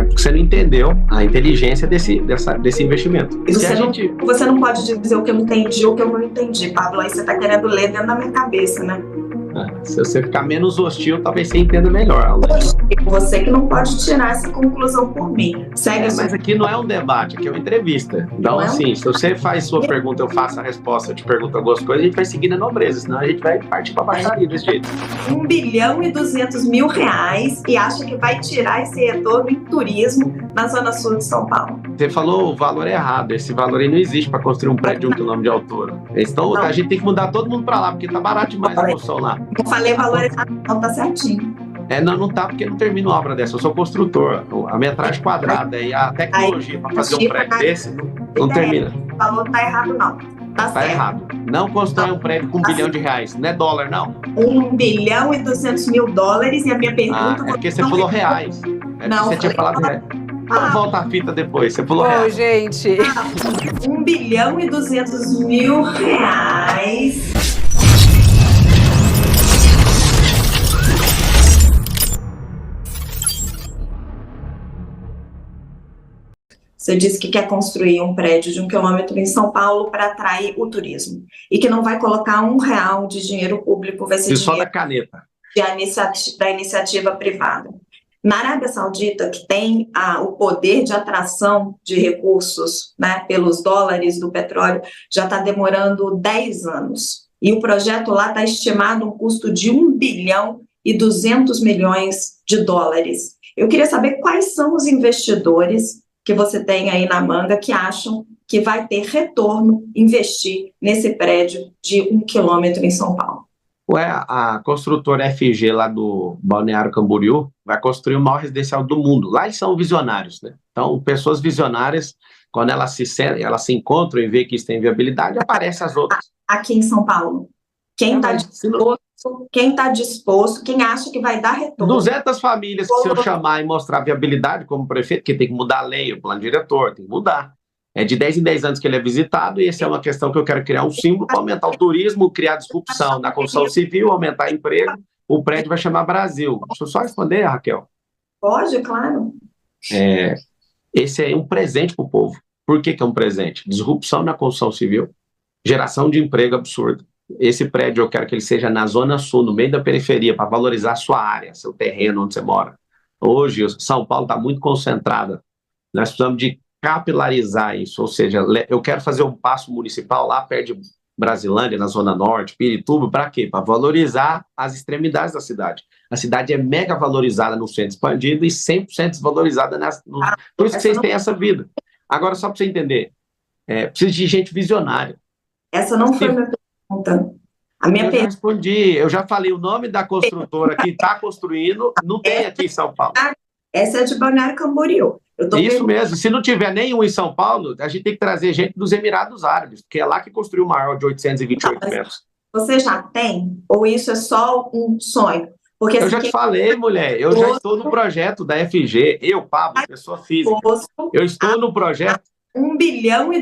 porque você não entendeu a inteligência desse investimento. E você não pode dizer o que eu entendi ou o que eu não entendi, Pablo. Aí você está querendo ler dentro da minha cabeça, né? Se você ficar menos hostil, talvez você entenda melhor. Você que não pode tirar essa conclusão por mim. Segue mas aqui não é um debate, aqui é uma entrevista. Então, assim, se você faz sua pergunta, eu faço a resposta, eu te pergunto algumas coisas, a gente vai seguir na nobreza, senão a gente vai partir para baixaria desse jeito. 1.2 bilhão e acha que vai tirar esse retorno em turismo na Zona Sul de São Paulo. Você falou o valor errado. Esse valor aí não existe para construir um prédio de 1 quilômetro de altura. Então, a gente tem que mudar todo mundo para lá, porque tá barato demais a construção lá. Não falei valor errado, não, tá certinho. Não tá, porque não termino uma obra dessa. Eu sou construtor. A metragem quadrada e a tecnologia para fazer um prédio desse não termina. O valor tá errado, não. Tá certo. Errado. Não constrói um prédio com R$1 bilhão. Não é dólar, não. 1.2 bilhão e a minha pergunta... É porque você falou reais. Não, você tinha falado reais. Volta a fita depois, você falou reais. Gente. 1.2 bilhão. Você disse que quer construir um prédio de 1 quilômetro em São Paulo para atrair o turismo. E que não vai colocar R$1 de dinheiro público, vai ser só dinheiro da caneta. Da iniciativa privada. Na Arábia Saudita, que tem o poder de atração de recursos, né, pelos dólares do petróleo, já está demorando 10 anos. E o projeto lá está estimado um custo de US$ 1.2 bilhão. Eu queria saber quais são os investidores que você tem aí na manga que acham que vai ter retorno investir nesse prédio de 1 quilômetro em São Paulo. A construtora FG lá do Balneário Camboriú vai construir o maior residencial do mundo. Lá eles são visionários, né? Então, pessoas visionárias, quando elas se encontram e veem que isso tem viabilidade, aparecem as outras. Aqui em São Paulo, quem está disposto, quem acha que vai dar retorno? 200 famílias que se eu chamar e mostrar viabilidade como prefeito, porque tem que mudar a lei, o plano diretor, tem que mudar. É de 10 em 10 anos que ele é visitado e essa é uma questão que eu quero criar um símbolo para aumentar o turismo, criar disrupção na construção civil, aumentar emprego. O prédio vai chamar Brasil. Deixa eu só responder, Raquel. Pode, claro. Esse é um presente para o povo. Por que é um presente? Disrupção na construção civil, geração de emprego absurdo. Esse prédio eu quero que ele seja na Zona Sul, no meio da periferia, para valorizar a sua área, seu terreno, onde você mora. Hoje, São Paulo está muito concentrada. Nós precisamos de capilarizar isso, ou seja, eu quero fazer um paço municipal lá perto de Brasilândia, na Zona Norte, Pirituba, para quê? Para valorizar as extremidades da cidade. A cidade é mega valorizada no centro expandido e 100% desvalorizada por isso que vocês têm essa vida. Agora, só para você entender, precisa de gente visionária. Essa não foi a minha pergunta. Já respondi, eu já falei o nome da construtora que está construindo, não tem aqui em São Paulo. Essa é de Balneário Camboriú. Isso mesmo, se não tiver nenhum em São Paulo, a gente tem que trazer gente dos Emirados Árabes, que é lá que construiu o maior de 828 metros. Você já tem? Ou isso é só um sonho? Porque eu já te falei, mulher, eu já estou no projeto da FG, Pablo, pessoa física, eu estou no projeto. R$1,2 bilhão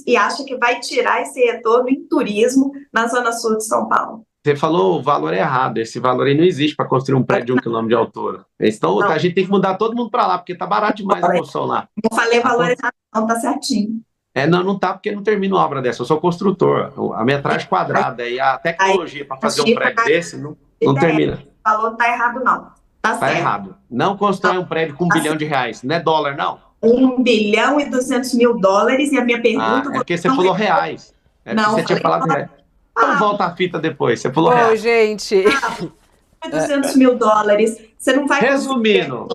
e acha que vai tirar esse retorno em turismo na Zona Sul de São Paulo. Você falou o valor errado. Esse valor aí não existe para construir um prédio de 1 quilômetro de altura. Então, a gente tem que mudar todo mundo para lá, porque tá barato demais a construção lá. Não falei valor errado, não, tá certinho. Não tá, porque não termino uma obra dessa. Eu sou construtor. A metragem quadrada e a tecnologia para fazer um prédio desse não termina. O valor tá errado, não. Tá certo. Errado. Não constrói um prédio com R$1 bilhão. Não é dólar, não. US$ 1.2 bilhão e a minha pergunta... é porque você falou reais. Você tinha falado reais. Então volta a fita depois, você falou reais. Gente. $200 mil. Você não vai... Resumindo,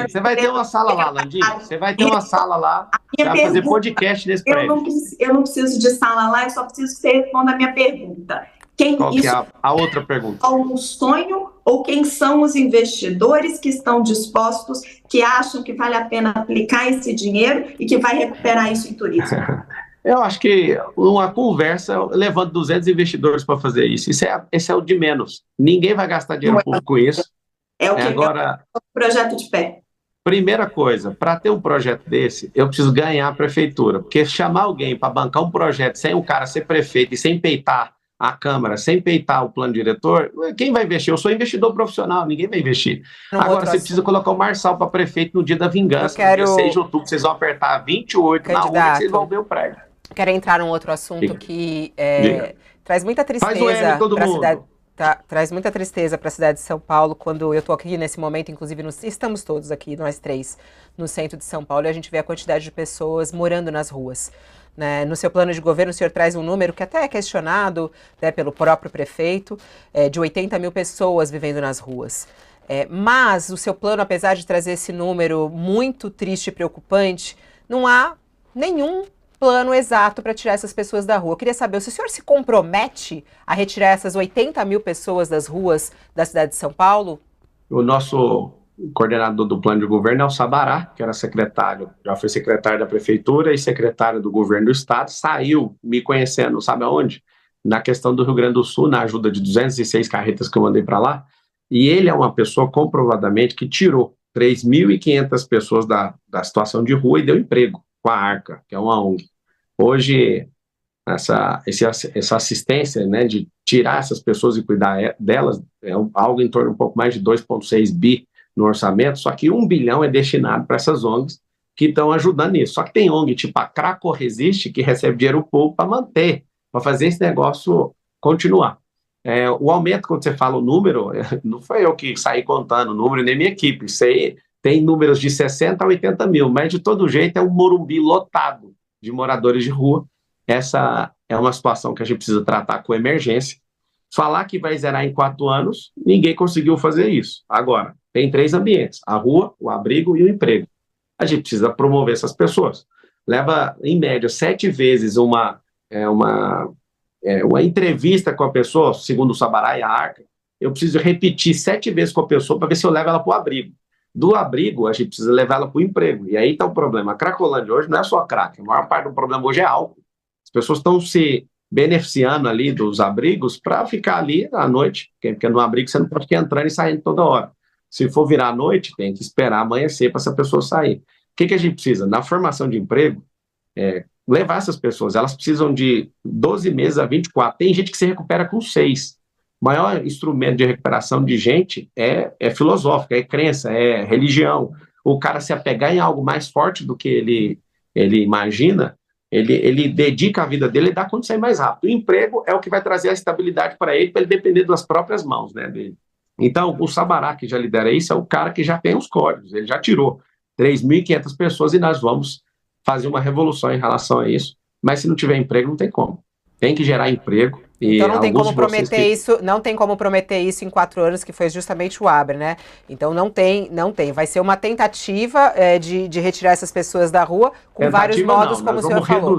você vai ter uma sala lá, Landinha. Você vai ter uma sala lá, você vai fazer podcast nesse prédio. Eu não preciso de sala lá, eu só preciso que você responda a minha pergunta. Qual que é a outra pergunta? Um sonho ou quem são os investidores que estão dispostos, que acham que vale a pena aplicar esse dinheiro e que vai recuperar isso em turismo? Eu acho que uma conversa levando 200 investidores para fazer isso. Esse é o de menos. Ninguém vai gastar dinheiro público com isso. É o que agora é o projeto de pé. Primeira coisa, para ter um projeto desse, eu preciso ganhar a prefeitura. Porque chamar alguém para bancar um projeto sem o cara ser prefeito e sem peitar a Câmara sem peitar o plano diretor, quem vai investir? Eu sou investidor profissional, ninguém vai investir. Agora, você precisa colocar o Marçal para prefeito no dia da vingança, no dia 6 de outubro, vocês vão apertar 28 na urna e vocês vão ver o prédio. Quero entrar num outro assunto que traz muita tristeza para a cidade. Traz muita tristeza para a cidade de São Paulo, quando eu estou aqui nesse momento, inclusive estamos todos aqui, nós três, no centro de São Paulo, e a gente vê a quantidade de pessoas morando nas ruas. Né? No seu plano de governo, o senhor traz um número que até é questionado, né, pelo próprio prefeito, de 80 mil pessoas vivendo nas ruas. Mas o seu plano, apesar de trazer esse número muito triste e preocupante, não há nenhum plano exato para tirar essas pessoas da rua. Eu queria saber se o senhor se compromete a retirar essas 80 mil pessoas das ruas da cidade de São Paulo? O nosso coordenador do plano de governo é o Sabará, que era secretário, já foi secretário da prefeitura e secretário do governo do estado, saiu me conhecendo, sabe aonde? Na questão do Rio Grande do Sul, na ajuda de 206 carretas que eu mandei para lá, e ele é uma pessoa comprovadamente que tirou 3.500 pessoas da situação de rua e deu emprego com a Arca, que é uma ONG. Hoje, essa assistência, né, de tirar essas pessoas e cuidar delas é algo em torno de um pouco mais de 2,6 bi no orçamento, só que 1 bilhão é destinado para essas ONGs que estão ajudando nisso. Só que tem ONG tipo a Craco Resiste que recebe dinheiro público para manter, para fazer esse negócio continuar. O aumento, quando você fala o número, não foi eu que saí contando o número, nem minha equipe. Isso aí tem números de 60 a 80 mil, mas de todo jeito é um Morumbi lotado de moradores de rua. Essa é uma situação que a gente precisa tratar com emergência. Falar que vai zerar em 4 anos, ninguém conseguiu fazer isso. Agora, tem 3 ambientes: a rua, o abrigo e o emprego. A gente precisa promover essas pessoas. Leva, em média, 7 vezes uma entrevista com a pessoa, segundo o Sabará e a Arca. Eu preciso repetir 7 vezes com a pessoa para ver se eu levo ela para o abrigo. Do abrigo, a gente precisa levar ela para o emprego. E aí está o problema. A Cracolândia hoje não é só crack. A maior parte do problema hoje é álcool. As pessoas estão se beneficiando ali dos abrigos para ficar ali à noite, porque no abrigo você não pode ficar entrando e saindo toda hora. Se for virar à noite, tem que esperar amanhecer para essa pessoa sair. O que a gente precisa? Na formação de emprego, levar essas pessoas. Elas precisam de 12 meses a 24. Tem gente que se recupera com 6. O maior instrumento de recuperação de gente é filosófico, é crença, é religião. O cara se apegar em algo mais forte do que ele imagina, ele dedica a vida dele e dá quando sair mais rápido. O emprego é o que vai trazer a estabilidade para ele depender das próprias mãos, né, dele. Então, o Sabará, que já lidera isso, é o cara que já tem os códigos, ele já tirou 3.500 pessoas e nós vamos fazer uma revolução em relação a isso. Mas se não tiver emprego, não tem como. Tem que gerar emprego. Então não tem como prometer isso, não tem como prometer isso em 4 anos, que foi justamente o Abre, né? Então não tem. Vai ser uma tentativa de retirar essas pessoas da rua com vários modos, como o senhor falou.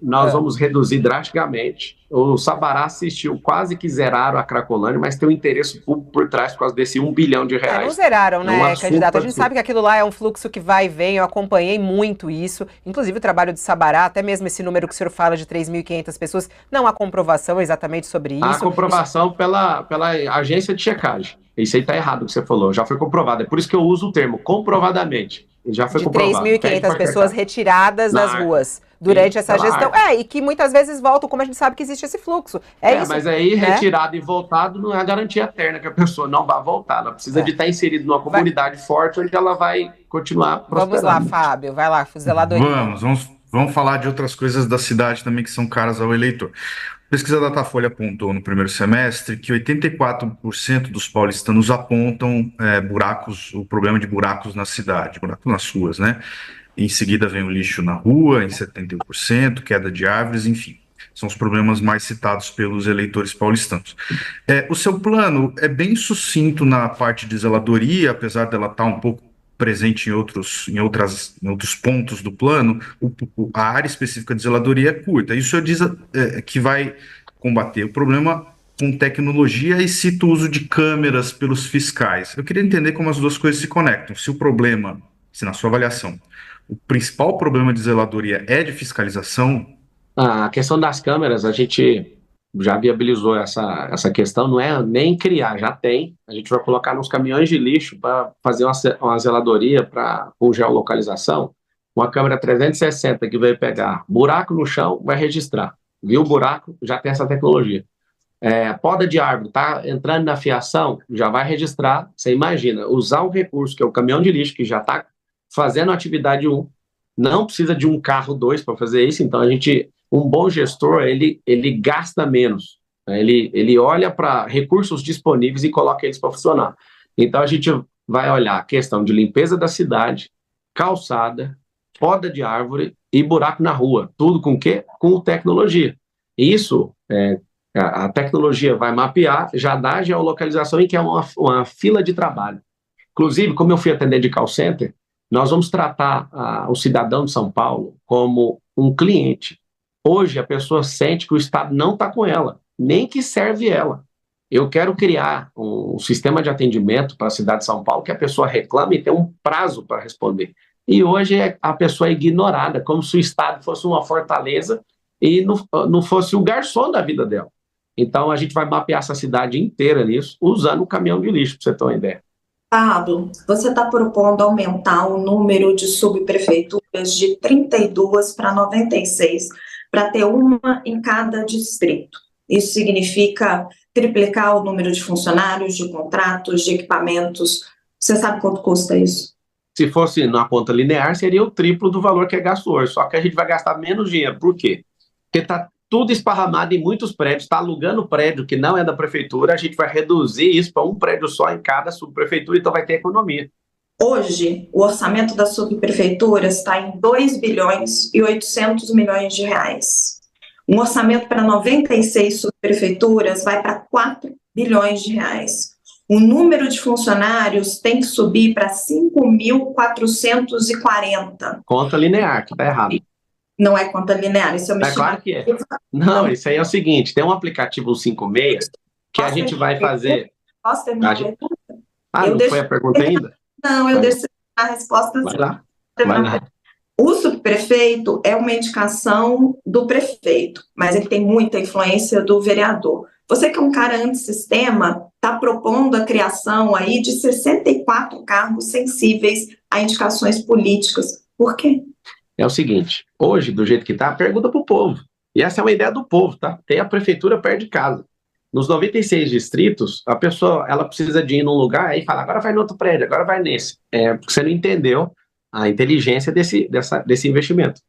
Nós vamos reduzir drasticamente. O Sabará assistiu, quase que zeraram a Cracolândia, mas tem um interesse público por trás por causa desse 1 bilhão de reais. Não zeraram, né, candidato? A gente sabe que aquilo lá é um fluxo que vai e vem, eu acompanhei muito isso, inclusive o trabalho de Sabará, até mesmo esse número que o senhor fala de 3.500 pessoas, não há comprovação exatamente sobre isso. Há comprovação pela agência de checagem. Isso aí está errado o que você falou, já foi comprovado. É por isso que eu uso o termo comprovadamente. Já foi comprovado. 3.500 pessoas retiradas das ruas durante essa gestão. E que muitas vezes voltam, como a gente sabe que existe esse fluxo. Isso, mas aí retirado e voltado não é a garantia eterna que a pessoa não vai voltar. Ela precisa de estar inserida numa comunidade forte onde ela vai continuar prosperando. Vamos lá, Fábio. Vai lá, zeladoria. Vamos falar de outras coisas da cidade também que são caras ao eleitor. A pesquisa Datafolha apontou no primeiro semestre que 84% dos paulistanos apontam o problema de buracos na cidade, buracos nas ruas, né? Em seguida vem o lixo na rua, em 71%, queda de árvores, enfim. São os problemas mais citados pelos eleitores paulistanos. O seu plano é bem sucinto na parte de zeladoria, apesar dela estar um pouco presente em outros pontos do plano, a área específica de zeladoria é curta. E o senhor diz que vai combater o problema com tecnologia e cita o uso de câmeras pelos fiscais. Eu queria entender como as duas coisas se conectam. Se na sua avaliação, o principal problema de zeladoria é de fiscalização? A questão das câmeras, a gente já viabilizou essa questão, não é nem criar, já tem. A gente vai colocar nos caminhões de lixo para fazer uma zeladoria com geolocalização, uma câmera 360 que vai pegar buraco no chão, vai registrar. Viu o buraco, já tem essa tecnologia. Poda de árvore, está entrando na fiação, já vai registrar. Você imagina, usar um recurso que é o caminhão de lixo, que já está fazendo atividade 1, não precisa de um carro 2 para fazer isso, então um bom gestor, ele gasta menos, né? Ele olha para recursos disponíveis e coloca eles para funcionar. Então a gente vai olhar a questão de limpeza da cidade, calçada, poda de árvore e buraco na rua, tudo com o quê? Com tecnologia. Isso, a tecnologia vai mapear, já dá a geolocalização em que é uma fila de trabalho. Inclusive, como eu fui atendente de call center, nós vamos tratar o cidadão de São Paulo como um cliente. Hoje, a pessoa sente que o Estado não está com ela, nem que serve ela. Eu quero criar um sistema de atendimento para a cidade de São Paulo que a pessoa reclame e tem um prazo para responder. E hoje a pessoa é ignorada, como se o Estado fosse uma fortaleza e não fosse o garçom da vida dela. Então, a gente vai mapear essa cidade inteira nisso, usando o caminhão de lixo, para você ter uma ideia. Pablo, você está propondo aumentar o número de subprefeituras de 32 para 96, para ter uma em cada distrito. Isso significa triplicar o número de funcionários, de contratos, de equipamentos. Você sabe quanto custa isso? Se fosse na conta linear, seria o triplo do valor que é gasto hoje, só que a gente vai gastar menos dinheiro. Por quê? Porque está tudo esparramado em muitos prédios, está alugando prédio que não é da prefeitura, a gente vai reduzir isso para um prédio só em cada subprefeitura, então vai ter economia. Hoje, o orçamento das subprefeituras está em 2 bilhões e 800 milhões de reais. Um orçamento para 96 subprefeituras vai para 4 bilhões de reais. O número de funcionários tem que subir para 5.440. Conta linear, que está errado. Não é conta linear, isso é uma claro que é. Não, isso aí é o seguinte, tem um aplicativo 56 que a gente vai fazer... Posso terminar a pergunta? Não foi a pergunta ainda? Não, eu deixo a resposta. Vai lá. O subprefeito é uma indicação do prefeito, mas ele tem muita influência do vereador. Você que é um cara antissistema, está propondo a criação aí de 64 cargos sensíveis a indicações políticas. Por quê? É o seguinte, hoje, do jeito que está, pergunta para o povo. E essa é uma ideia do povo, tá? Tem a prefeitura perto de casa. Nos 96 distritos, a pessoa ela precisa de ir num lugar e fala, agora vai no outro prédio, agora vai nesse. Porque você não entendeu a inteligência desse investimento.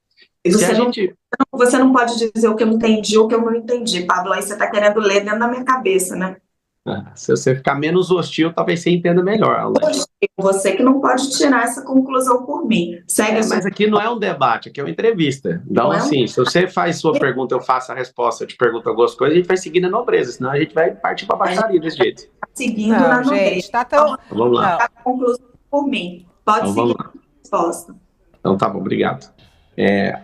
E você não pode dizer o que eu entendi ou o que eu não entendi, Pablo. Aí você está querendo ler dentro da minha cabeça, né? Se você ficar menos hostil, talvez você entenda melhor. Você que não pode tirar essa conclusão por mim. Mas aqui não é um debate, aqui é uma entrevista. Então, assim, se você faz sua pergunta, eu faço a resposta, eu te pergunto algumas coisas, a gente vai seguir na nobreza, senão a gente vai partir para a baixaria desse jeito. Seguindo na nobreza. Gente, tá tão... Vamos lá. A conclusão por mim. Pode seguir a resposta. Então, tá bom, obrigado.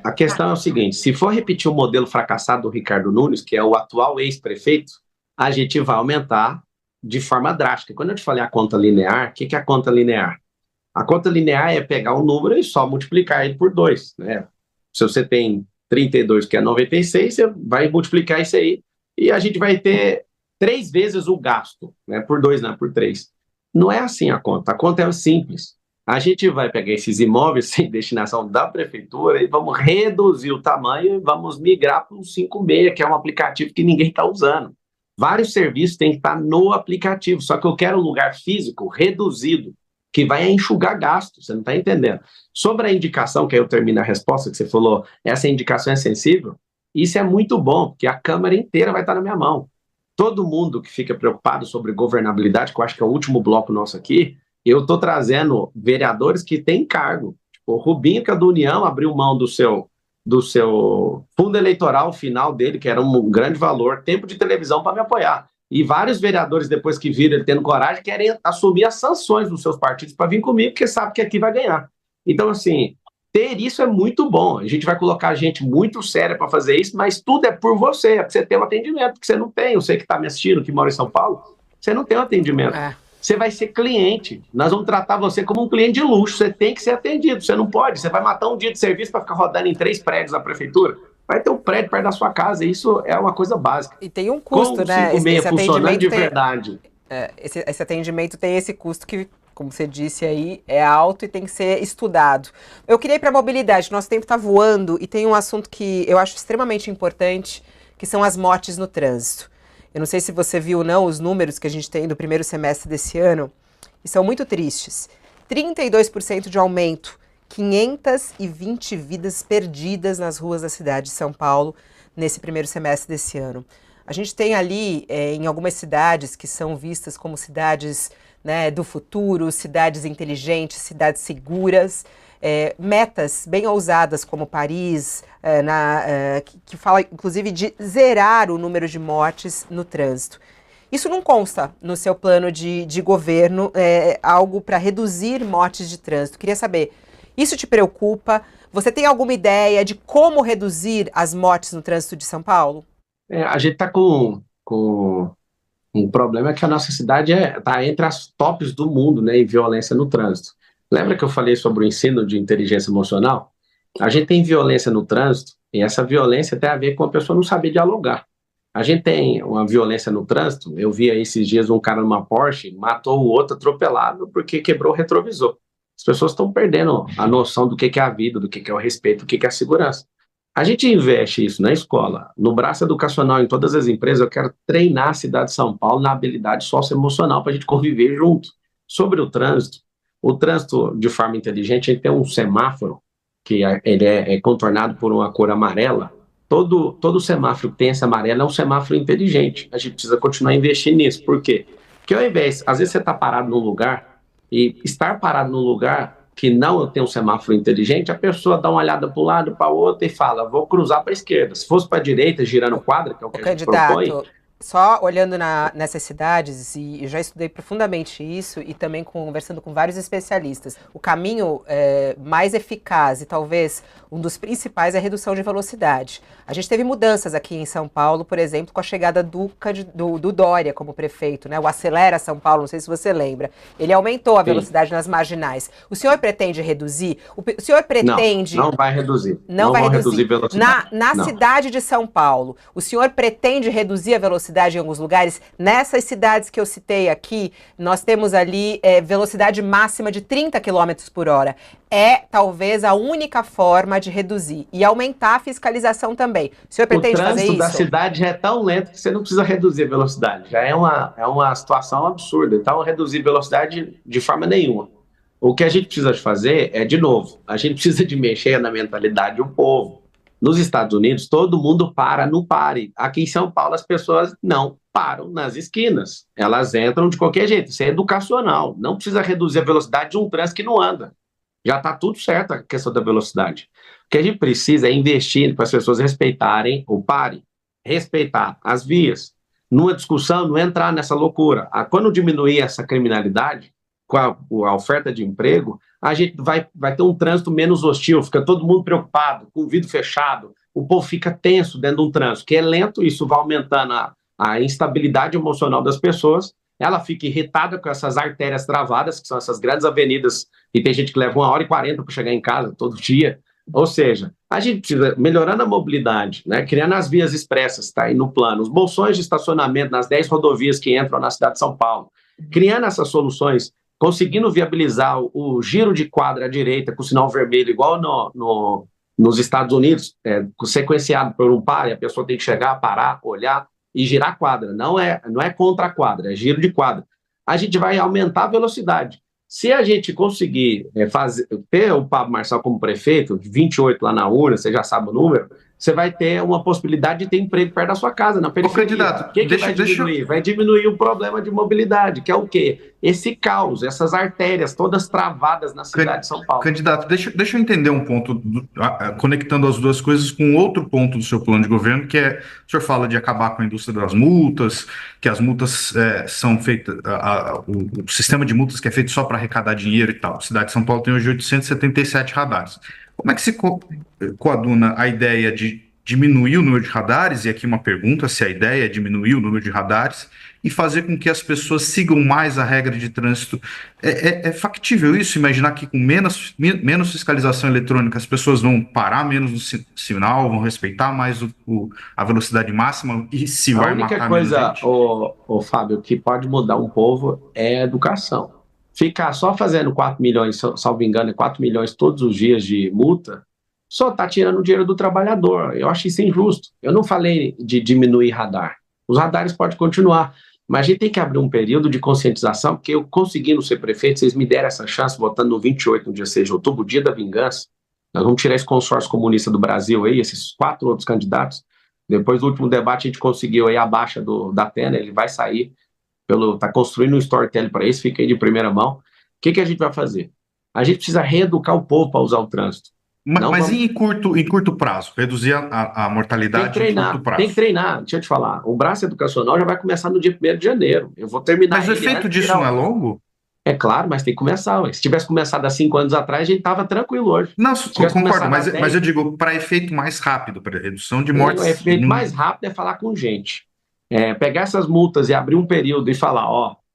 A questão é o seguinte, se for repetir o modelo fracassado do Ricardo Nunes, que é o atual ex-prefeito, a gente vai aumentar de forma drástica. Quando eu te falei a conta linear, o que é a conta linear? A conta linear é pegar um número e só multiplicar ele por 2, né? Se você tem 32, que é 96, você vai multiplicar isso aí e a gente vai ter 3 vezes o gasto, né? Por 2, não, por 3. Não é assim a conta é simples. A gente vai pegar esses imóveis sem destinação da prefeitura e vamos reduzir o tamanho e vamos migrar para um 56, que é um aplicativo que ninguém está usando. Vários serviços têm que estar no aplicativo, só que eu quero um lugar físico reduzido, que vai enxugar gastos, você não está entendendo. Sobre a indicação, que aí eu termino a resposta que você falou, essa indicação é sensível, isso é muito bom, porque a Câmara inteira vai estar na minha mão. Todo mundo que fica preocupado sobre governabilidade, que eu acho que é o último bloco nosso aqui, eu estou trazendo vereadores que têm cargo. Tipo, o Rubinho, que é do União, abriu mão do seu fundo eleitoral final dele, que era um grande valor, tempo de televisão para me apoiar. E vários vereadores, depois que viram ele tendo coragem, querem assumir as sanções dos seus partidos para vir comigo, porque sabe que aqui vai ganhar. Então, assim, ter isso é muito bom. A gente vai colocar gente muito séria para fazer isso, mas tudo é por você, é para você ter um atendimento, que você não tem. Você que está me assistindo, que mora em São Paulo, você não tem um atendimento. Você vai ser cliente. Nós vamos tratar você como um cliente de luxo. Você tem que ser atendido. Você não pode. Você vai matar um dia de serviço para ficar rodando em 3 prédios da prefeitura. Vai ter um prédio perto da sua casa. Isso é uma coisa básica. E tem um custo, né? Esse funcionando de verdade. Esse atendimento tem esse custo que, como você disse aí, é alto e tem que ser estudado. Eu queria ir para a mobilidade. Nosso tempo está voando e tem um assunto que eu acho extremamente importante, que são as mortes no trânsito. Eu não sei se você viu ou não os números que a gente tem do primeiro semestre desse ano, e são muito tristes. 32% de aumento, 520 vidas perdidas nas ruas da cidade de São Paulo nesse primeiro semestre desse ano. A gente tem ali, em algumas cidades que são vistas como cidades, né, do futuro, cidades inteligentes, cidades seguras, metas bem ousadas como Paris, que fala inclusive de zerar o número de mortes no trânsito. Isso não consta no seu plano de governo, algo para reduzir mortes de trânsito. Queria saber, isso te preocupa? Você tem alguma ideia de como reduzir as mortes no trânsito de São Paulo? A gente está com um problema que a nossa cidade está entre as tops do mundo, né, em violência no trânsito. Lembra que eu falei sobre o ensino de inteligência emocional? A gente tem violência no trânsito e essa violência tem a ver com a pessoa não saber dialogar. A gente tem uma violência no trânsito, eu vi aí esses dias um cara numa Porsche, matou o outro atropelado porque quebrou o retrovisor. As pessoas estão perdendo a noção do que é a vida, do que é o respeito, do que é a segurança. A gente investe isso na escola, no braço educacional, em todas as empresas. Eu quero treinar a cidade de São Paulo na habilidade socioemocional para a gente conviver junto. Sobre o trânsito de forma inteligente, a gente tem um semáforo que ele é contornado por uma cor amarela. Todo semáforo que tem esse amarelo é um semáforo inteligente. A gente precisa continuar investindo nisso. Por quê? Porque ao invés, às vezes você está parado num lugar, e estar parado num lugar que não tem um semáforo inteligente, a pessoa dá uma olhada para um lado, para o outro e fala, vou cruzar para a esquerda. Se fosse para a direita, girando quadra, que é o que a gente propõe... Só olhando nessas cidades, e eu já estudei profundamente isso, e também conversando com vários especialistas, o caminho mais eficaz e talvez um dos principais é a redução de velocidade. A gente teve mudanças aqui em São Paulo, por exemplo, com a chegada do Dória como prefeito, né? O Acelera São Paulo, não sei se você lembra. Ele aumentou a velocidade nas marginais. O senhor pretende reduzir? O senhor pretende... Não vai reduzir. Não vai reduzir velocidade. Na cidade de São Paulo, o senhor pretende reduzir a velocidade em alguns lugares? Nessas cidades que eu citei aqui, nós temos ali velocidade máxima de 30 km por hora. É talvez a única forma de reduzir e aumentar a fiscalização também. O senhor pretende fazer isso? O trânsito da cidade já é tão lento que você não precisa reduzir a velocidade. Já é uma situação absurda. Então, reduzir velocidade de forma nenhuma. O que a gente precisa de fazer é, de novo, a gente precisa de mexer na mentalidade do povo. Nos Estados Unidos, todo mundo para no pare. Aqui em São Paulo, as pessoas não param nas esquinas. Elas entram de qualquer jeito. Isso é educacional. Não precisa reduzir a velocidade de um trânsito que não anda. Já está tudo certo a questão da velocidade. O que a gente precisa é investir para as pessoas respeitarem o pare, respeitar as vias. Numa discussão, não entrar nessa loucura. Quando diminuir essa criminalidade, com a oferta de emprego, a gente vai ter um trânsito menos hostil, fica todo mundo preocupado, com o vidro fechado, o povo fica tenso dentro de um trânsito, que é lento, isso vai aumentando a instabilidade emocional das pessoas, ela fica irritada com essas artérias travadas, que são essas grandes avenidas, e tem gente que leva 1h40 para chegar em casa todo dia. Ou seja, a gente precisa, melhorando a mobilidade, né, criando as vias expressas, está aí no plano, os bolsões de estacionamento nas 10 rodovias que entram na cidade de São Paulo, criando essas soluções, conseguindo viabilizar o giro de quadra à direita com sinal vermelho, igual nos Estados Unidos, sequenciado por um pare, a pessoa tem que chegar, parar, olhar e girar a quadra. Não é contra a quadra, é giro de quadra. A gente vai aumentar a velocidade. Se a gente conseguir ter o Pablo Marçal como prefeito, 28 lá na urna, você já sabe o número, você vai ter uma possibilidade de ter emprego perto da sua casa, na periferia. Candidato, o que vai diminuir? Vai diminuir o problema de mobilidade, que é o quê? Esse caos, essas artérias todas travadas na cidade de São Paulo. Candidato, deixa eu entender um ponto, conectando as duas coisas com outro ponto do seu plano de governo, que é, o senhor fala de acabar com a indústria das multas, que as multas são feitas, o sistema de multas que é feito só para arrecadar dinheiro e tal. A cidade de São Paulo tem hoje 877 radares. Como é que se coaduna a ideia de diminuir o número de radares, e aqui uma pergunta, se a ideia é diminuir o número de radares, e fazer com que as pessoas sigam mais a regra de trânsito? É factível isso? Imaginar que com menos fiscalização eletrônica as pessoas vão parar menos no sinal, vão respeitar mais a velocidade máxima, e se vai matar menos gente? A única coisa, Fábio, que pode mudar um povo é a educação. Ficar só fazendo 4 milhões, salvo engano, 4 milhões todos os dias de multa, só está tirando o dinheiro do trabalhador. Eu acho isso injusto. Eu não falei de diminuir radar. Os radares podem continuar, mas a gente tem que abrir um período de conscientização, porque eu conseguindo ser prefeito, vocês me deram essa chance, votando no 28, no dia 6 de outubro, o dia da vingança, nós vamos tirar esse consórcio comunista do Brasil aí, esses 4 outros candidatos. Depois do último debate, a gente conseguiu aí a baixa da Atena, ele vai sair, tá construindo um storytelling para isso, fica aí de primeira mão. O que a gente vai fazer? A gente precisa reeducar o povo para usar o trânsito. Mas em curto prazo, reduzir a mortalidade em curto prazo. Tem que treinar, deixa eu te falar. O braço educacional já vai começar no dia 1º de janeiro. Eu vou terminar. Mas o efeito disso não é longo? É claro, mas tem que começar. Se tivesse começado há 5 anos atrás, a gente estava tranquilo hoje. Não, concordo, mas eu digo para efeito mais rápido, para redução de mortes. O efeito mais rápido é falar com gente. Pegar essas multas e abrir um período e falar,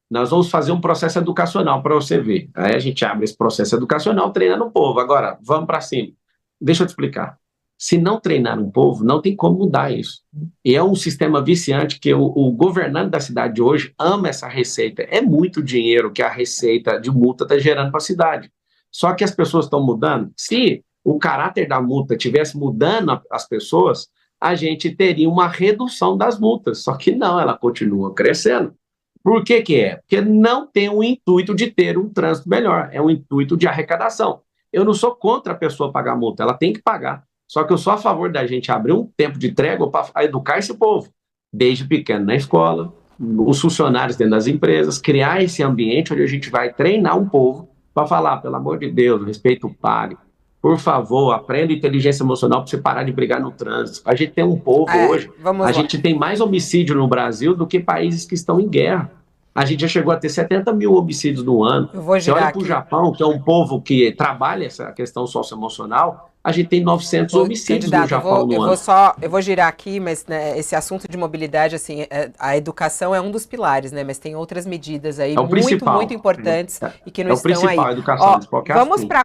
nós vamos fazer um processo educacional para você ver. Aí a gente abre esse processo educacional treinando o povo. Agora, vamos para cima. Deixa eu te explicar. Se não treinar um povo, não tem como mudar isso. E é um sistema viciante que o governante da cidade de hoje ama essa receita. É muito dinheiro que a receita de multa está gerando para a cidade. Só que as pessoas estão mudando. Se o caráter da multa estivesse mudando as pessoas, a gente teria uma redução das multas. Só que não, ela continua crescendo. Por que é? Porque não tem o intuito de ter um trânsito melhor, é um intuito de arrecadação. Eu não sou contra a pessoa pagar multa, ela tem que pagar. Só que eu sou a favor da gente abrir um tempo de trégua para educar esse povo, desde pequeno na escola, os funcionários dentro das empresas, criar esse ambiente onde a gente vai treinar um povo para falar, pelo amor de Deus, respeito o pague. Por favor, aprenda inteligência emocional para você parar de brigar no trânsito. A gente tem um povo hoje, gente tem mais homicídio no Brasil do que países que estão em guerra. A gente já chegou a ter 70 mil homicídios no ano. Você olha para o Japão, que é um povo que trabalha essa questão socioemocional, a gente tem 900 homicídios no Japão no ano. Eu vou girar aqui, mas né, esse assunto de mobilidade, assim, a educação é um dos pilares, né? Mas tem outras medidas aí muito importantes e que não estão aí. É o principal, a educação. Vamos para